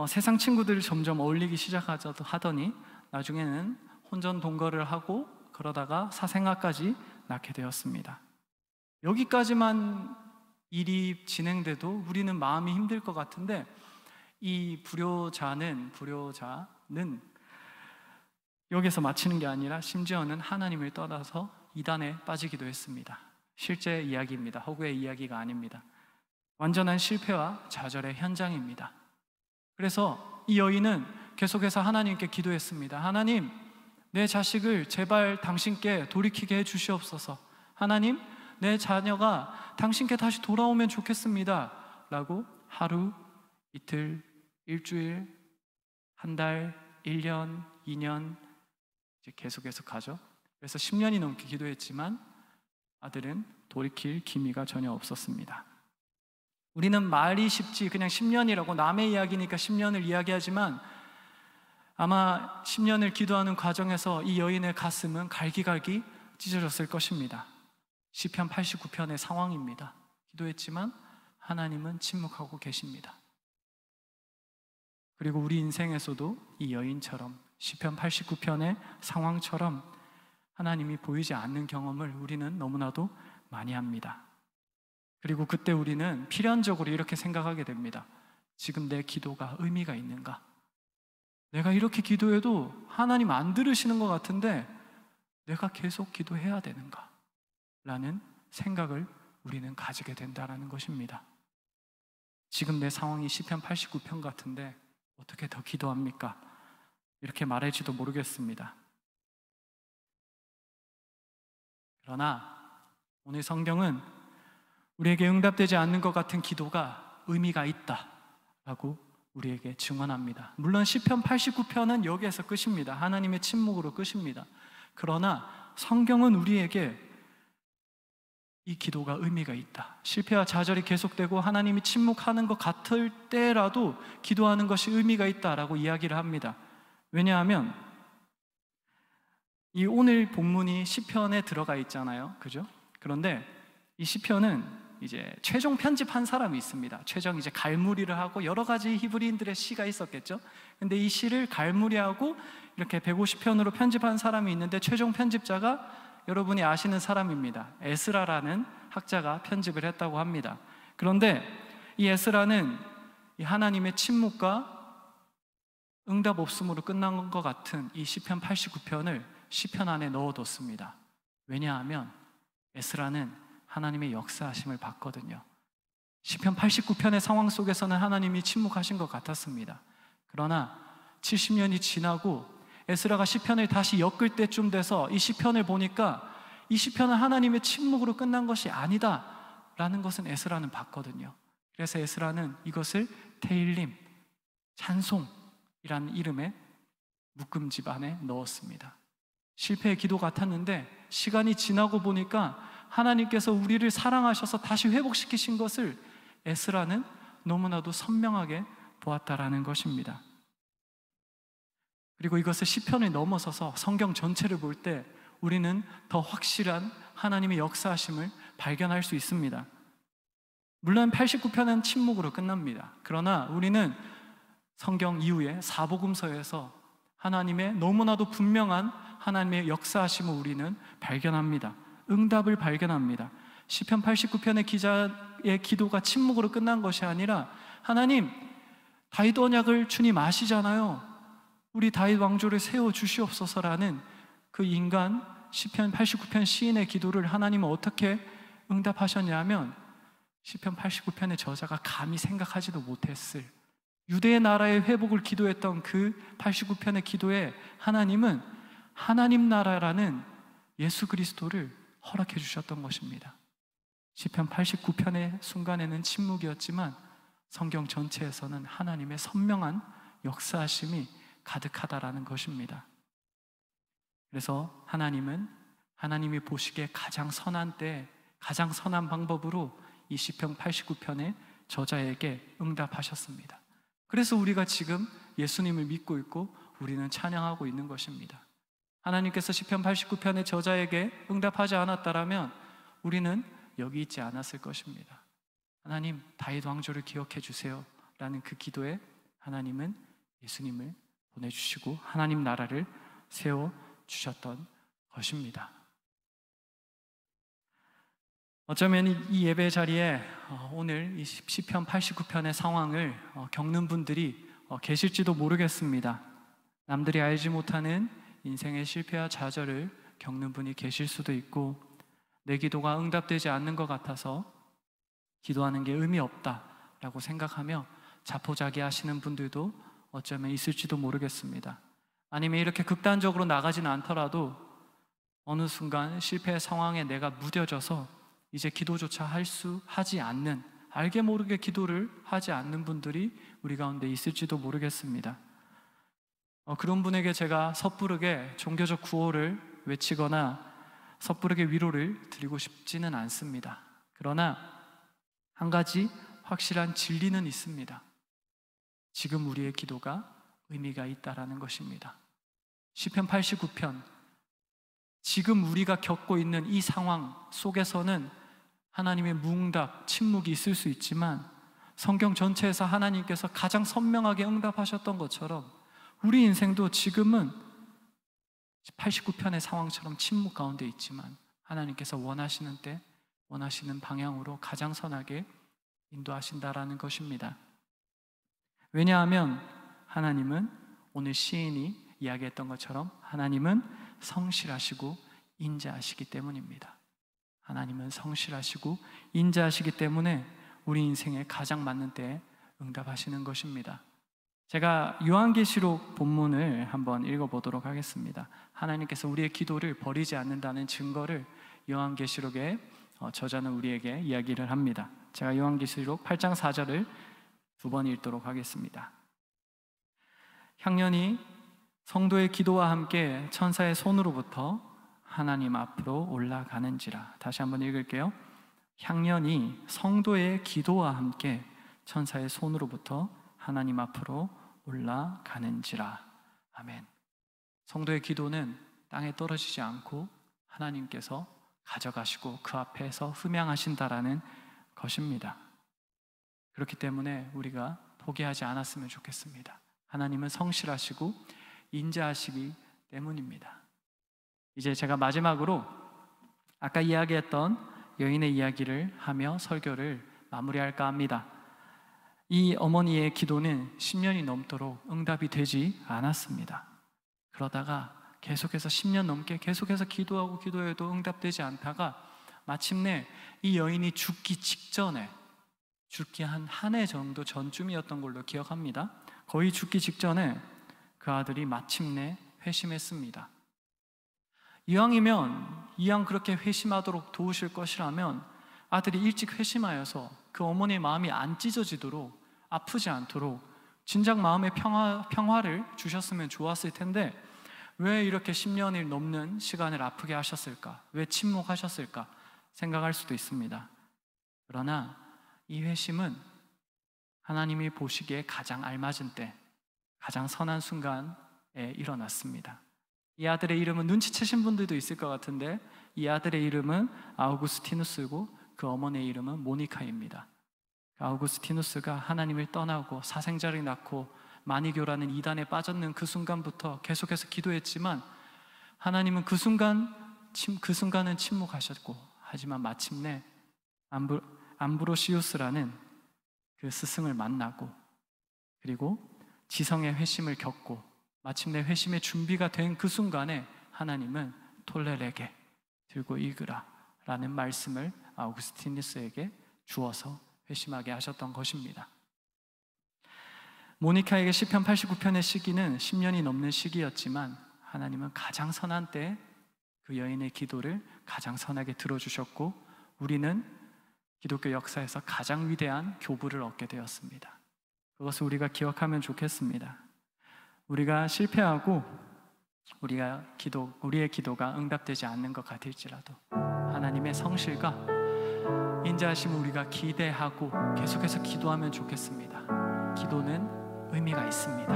세상 친구들을 점점 어울리기 시작하더니 나중에는 혼전동거를 하고 그러다가 사생아까지 낳게 되었습니다. 여기까지만 일이 진행돼도 우리는 마음이 힘들 것 같은데 이 불효자는 여기서 마치는 게 아니라 심지어는 하나님을 떠나서 이단에 빠지기도 했습니다. 실제 이야기입니다. 허구의 이야기가 아닙니다. 완전한 실패와 좌절의 현장입니다. 그래서 이 여인은 계속해서 하나님께 기도했습니다. 하나님, 내 자식을 제발 당신께 돌이키게 해주시옵소서. 하나님, 내 자녀가 당신께 다시 돌아오면 좋겠습니다 라고 하루, 이틀, 일주일, 한 달, 1년, 2년 이제 계속해서 가죠. 그래서 10년이 넘게 기도했지만 아들은 돌이킬 기미가 전혀 없었습니다. 우리는 말이 쉽지 그냥 10년이라고 남의 이야기니까 10년을 이야기하지만 아마 10년을 기도하는 과정에서 이 여인의 가슴은 갈기갈기 찢어졌을 것입니다. 시편 89편의 상황입니다. 기도했지만 하나님은 침묵하고 계십니다. 그리고 우리 인생에서도 이 여인처럼 시편 89편의 상황처럼 하나님이 보이지 않는 경험을 우리는 너무나도 많이 합니다. 그리고 그때 우리는 필연적으로 이렇게 생각하게 됩니다. 지금 내 기도가 의미가 있는가? 내가 이렇게 기도해도 하나님 안 들으시는 것 같은데 내가 계속 기도해야 되는가? 라는 생각을 우리는 가지게 된다는 것입니다. 지금 내 상황이 시편 89편 같은데 어떻게 더 기도합니까? 이렇게 말할지도 모르겠습니다. 그러나 오늘 성경은 우리에게 응답되지 않는 것 같은 기도가 의미가 있다라고 우리에게 증언합니다. 물론 시편 89편은 여기에서 끝입니다. 하나님의 침묵으로 끝입니다. 그러나 성경은 우리에게 이 기도가 의미가 있다. 실패와 좌절이 계속되고 하나님이 침묵하는 것 같을 때라도 기도하는 것이 의미가 있다라고 이야기를 합니다. 왜냐하면 이 오늘 본문이 시편에 들어가 있잖아요. 그죠? 그런데 이 시편은 이제 최종 편집한 사람이 있습니다. 최종 이제 갈무리를 하고 여러 가지 히브리인들의 시가 있었겠죠. 근데 이 시를 갈무리하고 이렇게 150편으로 편집한 사람이 있는데 최종 편집자가 여러분이 아시는 사람입니다. 에스라라는 학자가 편집을 했다고 합니다. 그런데 이 에스라는 이 하나님의 침묵과 응답 없음으로 끝난 것 같은 이 시편 89편을 시편 안에 넣어뒀습니다. 왜냐하면 에스라는 하나님의 역사하심을 봤거든요. 시편 89편의 상황 속에서는 하나님이 침묵하신 것 같았습니다. 그러나 70년이 지나고 에스라가 시편을 다시 엮을 때쯤 돼서 이 시편을 보니까 이 시편은 하나님의 침묵으로 끝난 것이 아니다 라는 것은 에스라는 봤거든요. 그래서 에스라는 이것을 테일림, 찬송이라는 이름의 묶음집 안에 넣었습니다. 실패의 기도 같았는데 시간이 지나고 보니까 하나님께서 우리를 사랑하셔서 다시 회복시키신 것을 에스라는 너무나도 선명하게 보았다라는 것입니다. 그리고 이것을 시편을 넘어서서 성경 전체를 볼 때 우리는 더 확실한 하나님의 역사하심을 발견할 수 있습니다. 물론 89편은 침묵으로 끝납니다. 그러나 우리는 성경 이후에 사복음서에서 하나님의 너무나도 분명한 하나님의 역사하심을 우리는 발견합니다. 응답을 발견합니다. 시편 89편의 기자의 기도가 침묵으로 끝난 것이 아니라 하나님, 다윗 언약을 주님 아시잖아요. 우리 다윗 왕조를 세워 주시옵소서라는 그 인간 시편 89편 시인의 기도를 하나님은 어떻게 응답하셨냐면 시편 89편의 저자가 감히 생각하지도 못했을 유대의 나라의 회복을 기도했던 그 89편의 기도에 하나님은 하나님 나라라는 예수 그리스도를 허락해 주셨던 것입니다. 시편 89편의 순간에는 침묵이었지만 성경 전체에서는 하나님의 선명한 역사하심이 가득하다라는 것입니다. 그래서 하나님은 하나님이 보시기에 가장 선한 때, 가장 선한 방법으로 이 시편 89편의 저자에게 응답하셨습니다. 그래서 우리가 지금 예수님을 믿고 있고 우리는 찬양하고 있는 것입니다. 하나님께서 시편 89편의 저자에게 응답하지 않았다라면 우리는 여기 있지 않았을 것입니다. 하나님, 다윗 왕조를 기억해 주세요 라는 그 기도에 하나님은 예수님을 보내주시고 하나님 나라를 세워주셨던 것입니다. 어쩌면 이 예배 자리에 오늘 이 시편 89편의 상황을 겪는 분들이 계실지도 모르겠습니다. 남들이 알지 못하는 인생의 실패와 좌절을 겪는 분이 계실 수도 있고, 내 기도가 응답되지 않는 것 같아서 기도하는 게 의미 없다라고 생각하며 자포자기하시는 분들도 어쩌면 있을지도 모르겠습니다. 아니면 이렇게 극단적으로 나가지는 않더라도 어느 순간 실패의 상황에 내가 무뎌져서 이제 기도조차 하지 않는, 알게 모르게 기도를 하지 않는 분들이 우리 가운데 있을지도 모르겠습니다. 그런 분에게 제가 섣부르게 종교적 구호를 외치거나 섣부르게 위로를 드리고 싶지는 않습니다. 그러나 한 가지 확실한 진리는 있습니다. 지금 우리의 기도가 의미가 있다라는 것입니다. 시편 89편, 지금 우리가 겪고 있는 이 상황 속에서는 하나님의 무응답, 침묵이 있을 수 있지만 성경 전체에서 하나님께서 가장 선명하게 응답하셨던 것처럼 우리 인생도 지금은 89편의 상황처럼 침묵 가운데 있지만 하나님께서 원하시는 때, 원하시는 방향으로 가장 선하게 인도하신다라는 것입니다. 왜냐하면 하나님은 오늘 시인이 이야기했던 것처럼 하나님은 성실하시고 인자하시기 때문입니다. 하나님은 성실하시고 인자하시기 때문에 우리 인생에 가장 맞는 때에 응답하시는 것입니다. 제가 요한계시록 본문을 한번 읽어보도록 하겠습니다. 하나님께서 우리의 기도를 버리지 않는다는 증거를 요한계시록의 저자는 우리에게 이야기를 합니다. 제가 요한계시록 8장 4절을 두 번 읽도록 하겠습니다. 향년이 성도의 기도와 함께 천사의 손으로부터 하나님 앞으로 올라가는지라. 다시 한번 읽을게요. 향년이 성도의 기도와 함께 천사의 손으로부터 하나님 앞으로 올라가는지라. 아멘. 성도의 기도는 땅에 떨어지지 않고 하나님께서 가져가시고 그 앞에서 흠양하신다라는 것입니다. 그렇기 때문에 우리가 포기하지 않았으면 좋겠습니다. 하나님은 성실하시고 인자하시기 때문입니다. 이제 제가 마지막으로 아까 이야기했던 여인의 이야기를 하며 설교를 마무리할까 합니다. 이 어머니의 기도는 10년이 넘도록 응답이 되지 않았습니다. 그러다가 계속해서 10년 넘게 계속해서 기도하고 기도해도 응답되지 않다가 마침내 이 여인이 죽기 직전에, 죽기 한 해 정도 전쯤이었던 걸로 기억합니다. 거의 죽기 직전에 그 아들이 마침내 회심했습니다. 이왕 그렇게 회심하도록 도우실 것이라면 아들이 일찍 회심하여서 그 어머니의 마음이 안 찢어지도록, 아프지 않도록 진작 마음의 평화를 주셨으면 좋았을 텐데 왜 이렇게 10년이 넘는 시간을 아프게 하셨을까? 왜 침묵하셨을까? 생각할 수도 있습니다. 그러나 이 회심은 하나님이 보시기에 가장 알맞은 때, 가장 선한 순간에 일어났습니다. 이 아들의 이름은 눈치채신 분들도 있을 것 같은데 이 아들의 이름은 아우구스티누스고 그 어머니의 이름은 모니카입니다. 아우구스티누스가 하나님을 떠나고 사생자를 낳고 마니교라는 이단에 빠졌는 그 순간부터 계속해서 기도했지만 하나님은 그 순간은 침묵하셨고, 하지만 마침내 암브로시우스라는 그 스승을 만나고 그리고 지성의 회심을 겪고 마침내 회심의 준비가 된 그 순간에 하나님은 톨레레게 들고 읽으라 라는 말씀을 아우구스티누스에게 주어서 회심하게 하셨던 것입니다. 모니카에게 시편 89편의 시기는 10년이 넘는 시기였지만 하나님은 가장 선한 때에 그 여인의 기도를 가장 선하게 들어주셨고 우리는 기독교 역사에서 가장 위대한 교부를 얻게 되었습니다. 그것을 우리가 기억하면 좋겠습니다. 우리가 실패하고 우리의 기도가 응답되지 않는 것 같을지라도 하나님의 성실과 인자하심을 우리가 기대하고 계속해서 기도하면 좋겠습니다. 기도는 의미가 있습니다.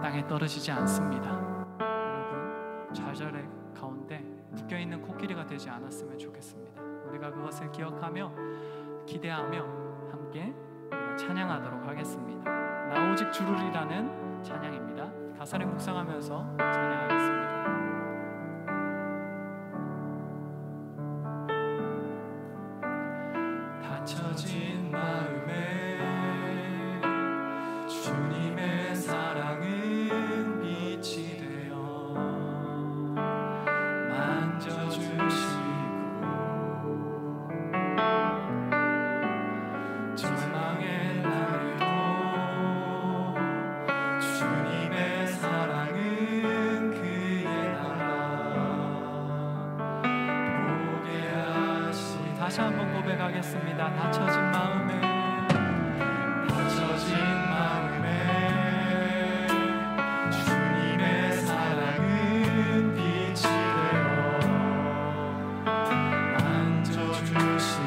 땅에 땅에 떨어지지 않습니다. 여러분, 좌절의 가운데 묶여있는 코끼리가 되지 않았으면 좋겠습니다. 우리가 그것을 기억하며 기대하며 함께 우리가 찬양하도록 하겠습니다. 나 오직 주르리라는 찬양입니다. 가사를 묵상하면서 찬양하겠습니다. 닫혀진 마음에 주님의 사랑은 빛이 되어 만져주시고 절망의 날에도 주님의 사랑은 그의 나라 보게 하시. 다시 한번 고백하겠습니다. 닫혀진 마음에 주님의 사랑은 빛이 되어 만져주시고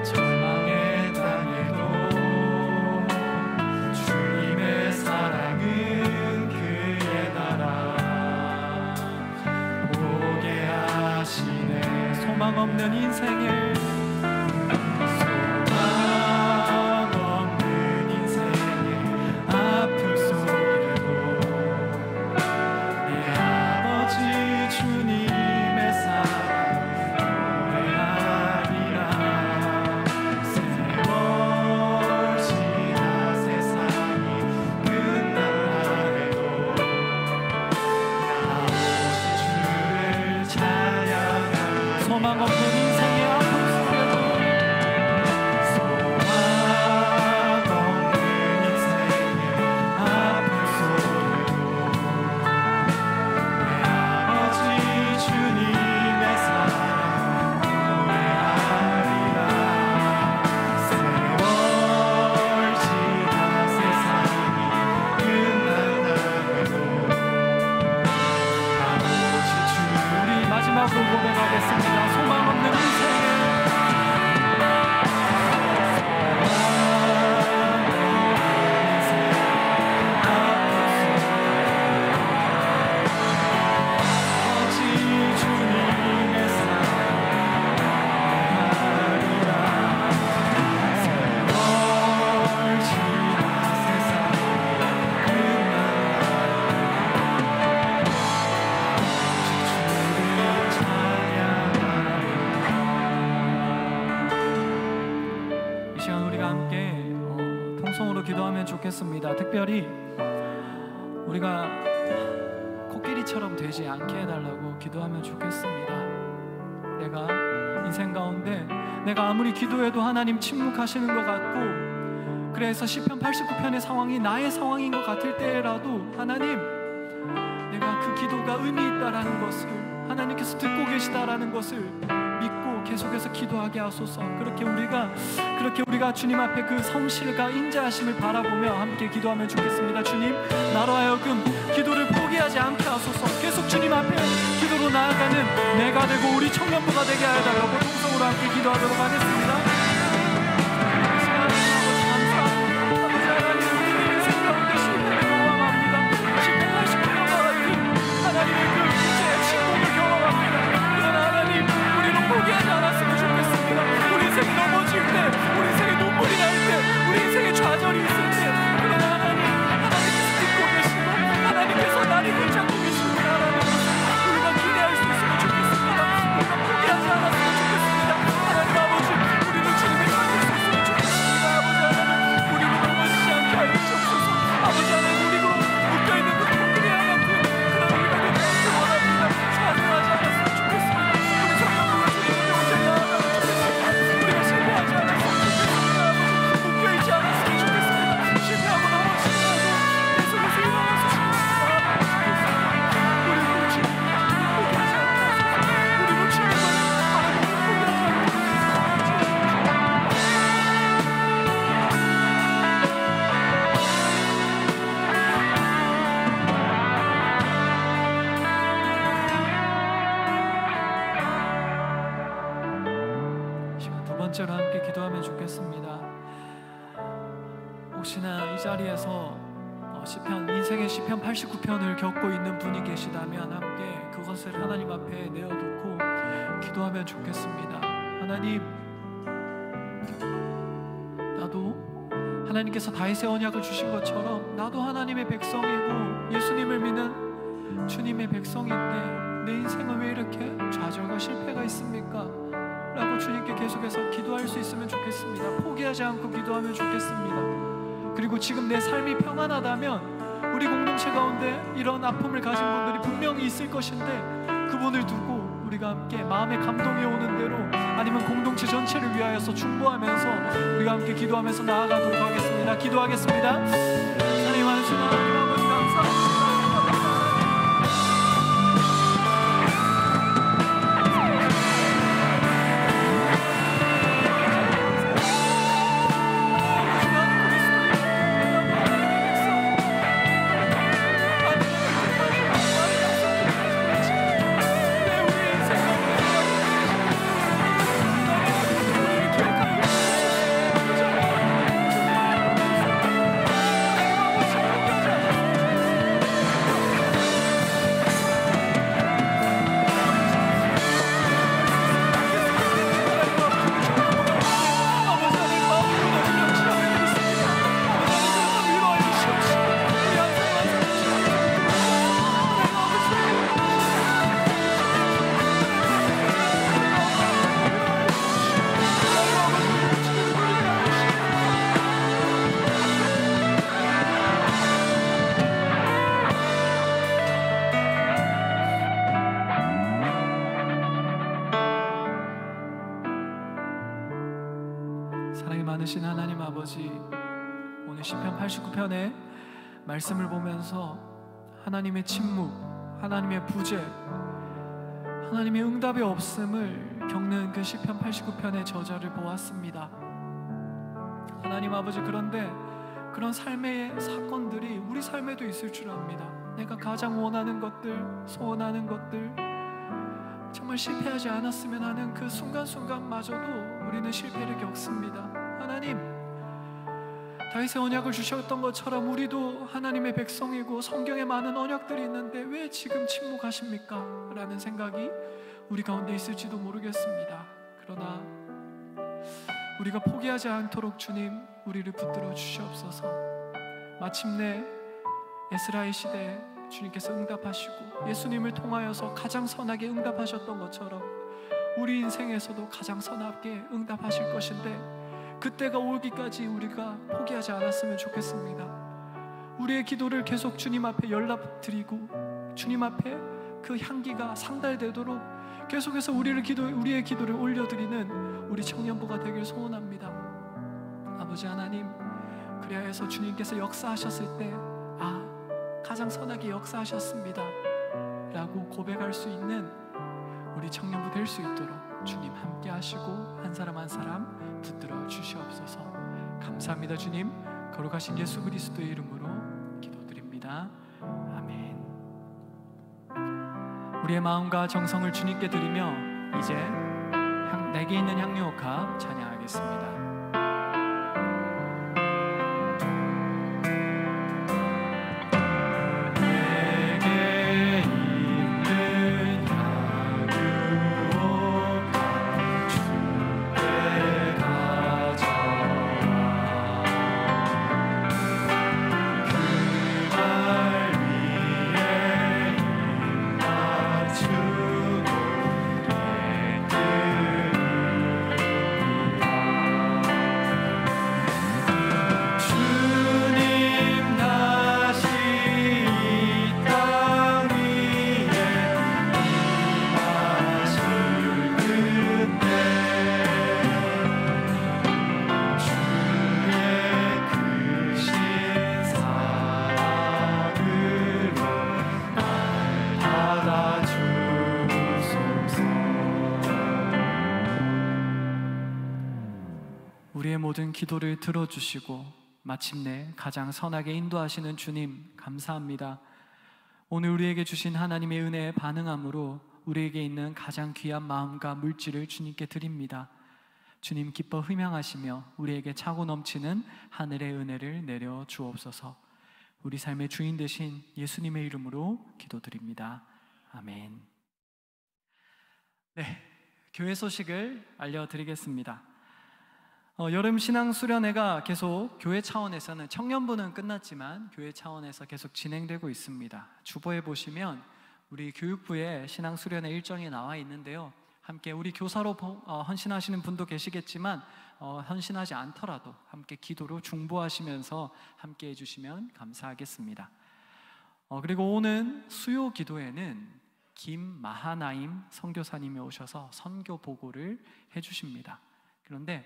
절망의 땅에도 주님의 사랑은 그의 나라 보게 하시네. 소망 없는 인생에 소망 없는 인생의 아픔 좋겠습니다. 특별히 우리가 코끼리처럼 되지 않게 해달라고 기도하면 좋겠습니다. 내가 인생 가운데 내가 아무리 기도해도 하나님 침묵하시는 것 같고, 그래서 시편 89편의 상황이 나의 상황인 것 같을 때라도 하나님, 내가 그 기도가 의미 있다라는 것을, 하나님께서 듣고 계시다라는 것을 믿고 계속해서 기도하게 하소서. 그렇게 우리가 주님 앞에 그 성실과 인자하심을 바라보며 함께 기도하면 좋겠습니다. 주님, 나로 하여금 기도를 포기하지 않게 하소서. 계속 주님 앞에 기도로 나아가는 내가 되고 우리 청년부가 되게 하여달라고 통성으로 함께 기도하도록 하겠습니다. 포기하지 않았으면 좋겠습니다. 우리 인생이 넘어질 때, 우리 인생에 눈물이 날 때, 우리 인생에 좌절이 있을 때, 그러나 하나님께서 듣고 계시고 하나님께서 나를 붙잡고 계시구나 라는 것을 우리가 기대할 수 있으면 좋겠습니다. 우리가 포기하지 않았으면 좋겠습니다. 하나님 아버지, 우리는 주님의 만날 수 있으면 좋겠습니다. 아버지 하나님, 우리로 넘어지지 않게 하여 주옵소서. 아버지 하나님, 우리로 묶여있는 그 코끼리와 같은 그런 우리가 되지 않기 원합니다. 좌절하지 않았으면 좋겠습니다. 함께 기도하면 좋겠습니다. 혹시나 이 자리에서 인생의 시편 89편을 겪고 있는 분이 계시다면 함께 그것을 하나님 앞에 내어놓고 기도하면 좋겠습니다. 하나님, 나도 하나님께서 다윗의 언약을 주신 것처럼 나도 하나님의 백성이고 예수님을 믿는 주님의 백성인데 내 인생은 왜 이렇게 좌절과 실패가 있습니까? 라고 주님께 계속해서 기도할 수 있으면 좋겠습니다. 포기하지 않고 기도하면 좋겠습니다. 그리고 지금 내 삶이 평안하다면 우리 공동체 가운데 이런 아픔을 가진 분들이 분명히 있을 것인데 그분을 두고 우리가 함께 마음의 감동이 오는 대로 아니면 공동체 전체를 위하여서 중보하면서 우리가 함께 기도하면서 나아가도록 하겠습니다. 기도하겠습니다. 하나님 하신 하나님 아버지 감사합니다. 사랑이 많으신 하나님 아버지, 오늘 시편 89편의 말씀을 보면서 하나님의 침묵, 하나님의 부재, 하나님의 응답의 없음을 겪는 그 시편 89편의 저자를 보았습니다. 하나님 아버지, 그런데 그런 삶의 사건들이 우리 삶에도 있을 줄 압니다. 내가 가장 원하는 것들, 소원하는 것들, 정말 실패하지 않았으면 하는 그 순간순간마저도 우리는 실패를 겪습니다. 하나님, 다윗의 언약을 주셨던 것처럼 우리도 하나님의 백성이고 성경에 많은 언약들이 있는데 왜 지금 침묵하십니까? 라는 생각이 우리 가운데 있을지도 모르겠습니다. 그러나 우리가 포기하지 않도록 주님, 우리를 붙들어 주시옵소서. 마침내 에스라의 시대에 주님께서 응답하시고 예수님을 통하여서 가장 선하게 응답하셨던 것처럼 우리 인생에서도 가장 선하게 응답하실 것인데 그때가 오기까지 우리가 포기하지 않았으면 좋겠습니다. 우리의 기도를 계속 주님 앞에 연락드리고 주님 앞에 그 향기가 상달되도록 계속해서 우리의 기도를 올려드리는 우리 청년부가 되길 소원합니다. 아버지 하나님, 그리하여서 주님께서 역사하셨을 때 가장 선하게 역사하셨습니다 라고 고백할 수 있는 우리 청년부 될 수 있도록 주님 함께 하시고 한 사람 한 사람 붙들어 주시옵소서. 감사합니다. 주님, 거룩하신 예수 그리스도의 이름으로 기도드립니다. 아멘. 우리의 마음과 정성을 주님께 드리며 이제 내게 있는 향유옥합 찬양하겠습니다. 우리의 모든 기도를 들어주시고 마침내 가장 선하게 인도하시는 주님, 감사합니다. 오늘 우리에게 주신 하나님의 은혜에 반응함으로 우리에게 있는 가장 귀한 마음과 물질을 주님께 드립니다. 주님 기뻐 흠양하시며 우리에게 차고 넘치는 하늘의 은혜를 내려 주옵소서. 우리 삶의 주인 되신 예수님의 이름으로 기도드립니다. 아멘. 네, 교회 소식을 알려드리겠습니다. 여름 신앙 수련회가 계속 교회 차원에서는, 청년부는 끝났지만 교회 차원에서 계속 진행되고 있습니다. 주보에 보시면 우리 교육부의 신앙 수련회 일정이 나와 있는데요, 함께 우리 교사로 헌신하시는 분도 계시겠지만 헌신하지 않더라도 함께 기도로 중보하시면서 함께 해주시면 감사하겠습니다. 그리고 오는 수요 기도에는 김마하나임 선교사님이 오셔서 선교 보고를 해주십니다. 그런데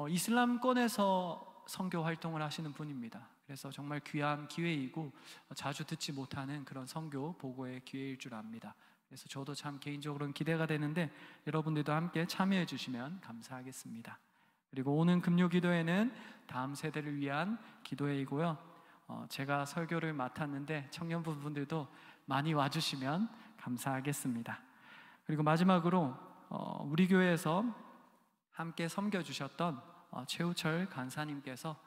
이슬람권에서 선교 활동을 하시는 분입니다. 그래서 정말 귀한 기회이고 자주 듣지 못하는 그런 선교 보고의 기회일 줄 압니다. 그래서 저도 참 개인적으로는 기대가 되는데 여러분들도 함께 참여해 주시면 감사하겠습니다. 그리고 오는 금요 기도회는 다음 세대를 위한 기도회이고요, 제가 설교를 맡았는데 청년부 분들도 많이 와주시면 감사하겠습니다. 그리고 마지막으로 우리 교회에서 함께 섬겨주셨던 최우철 간사님께서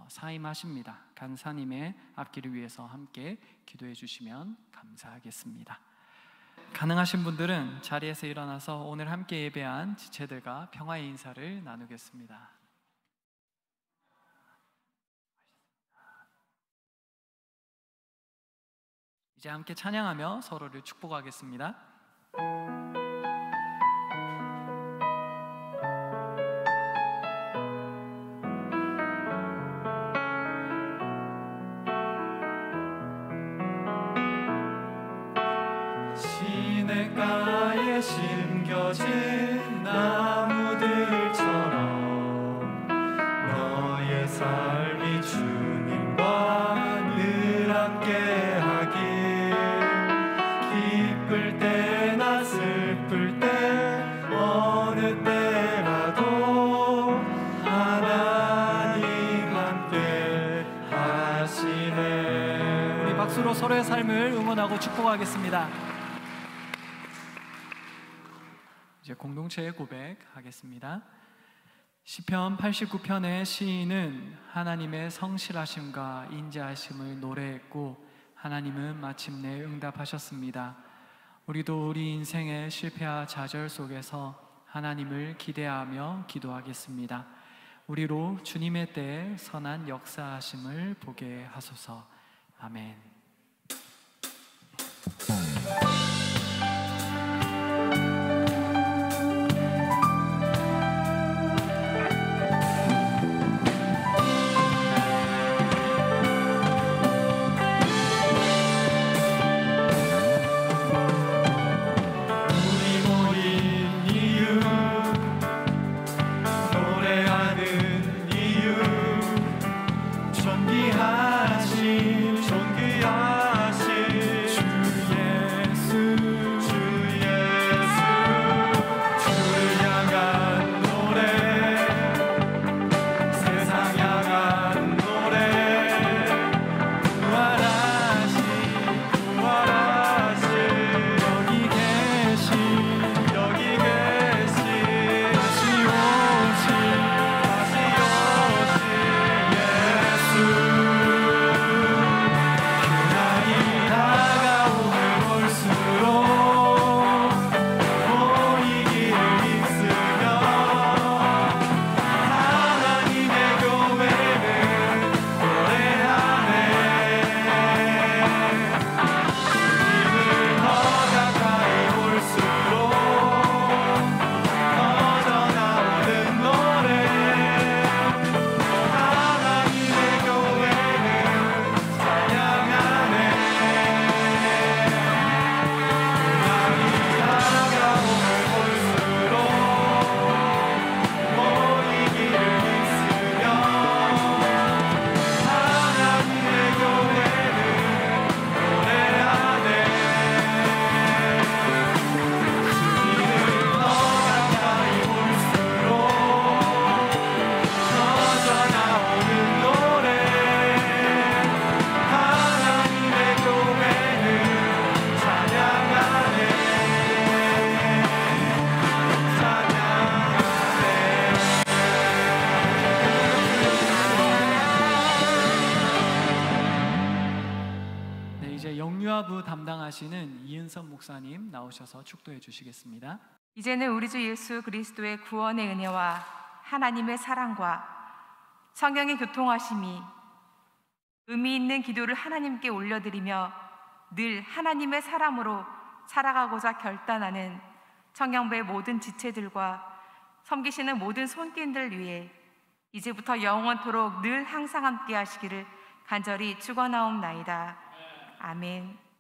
사임하십니다. 간사님의 앞길을 위해서 함께 기도해 주시면 감사하겠습니다. 가능하신 분들은 자리에서 일어나서 오늘 함께 예배한 지체들과 평화의 인사를 나누겠습니다. 이제 함께 찬양하며 서로를 축복하겠습니다. 시냇가에 심겨진 나무들처럼 너의 삶이 주님과 늘 함께하길, 기쁠 때나 슬플 때 어느 때라도 하나님 함께 하시네. 우리 박수로 서로의 삶을 응원하고 축복하겠습니다. 이제 공동체의 고백하겠습니다. 시편 89편의 시인은 하나님의 성실하심과 인자하심을 노래했고 하나님은 마침내 응답하셨습니다. 우리도 우리 인생의 실패와 좌절 속에서 하나님을 기대하며 기도하겠습니다. 우리로 주님의 때에 선한 역사하심을 보게 하소서. 아멘. 존귀하신 존귀한 축도하시는 이은선 목사님 나오셔서 축도해 주시겠습니다. 이제는 우리 주 예수 그리스도의 구원의 은혜와 하나님의 사랑과 성령의 교통하심이 의미 있는 기도를 하나님께 올려드리며 늘 하나님의 사람으로 살아가고자 결단하는 청년부의 모든 지체들과 섬기시는 모든 손길들 위해 이제부터 영원토록 늘 항상 함께 하시기를 간절히 축원하옵나이다. 아멘.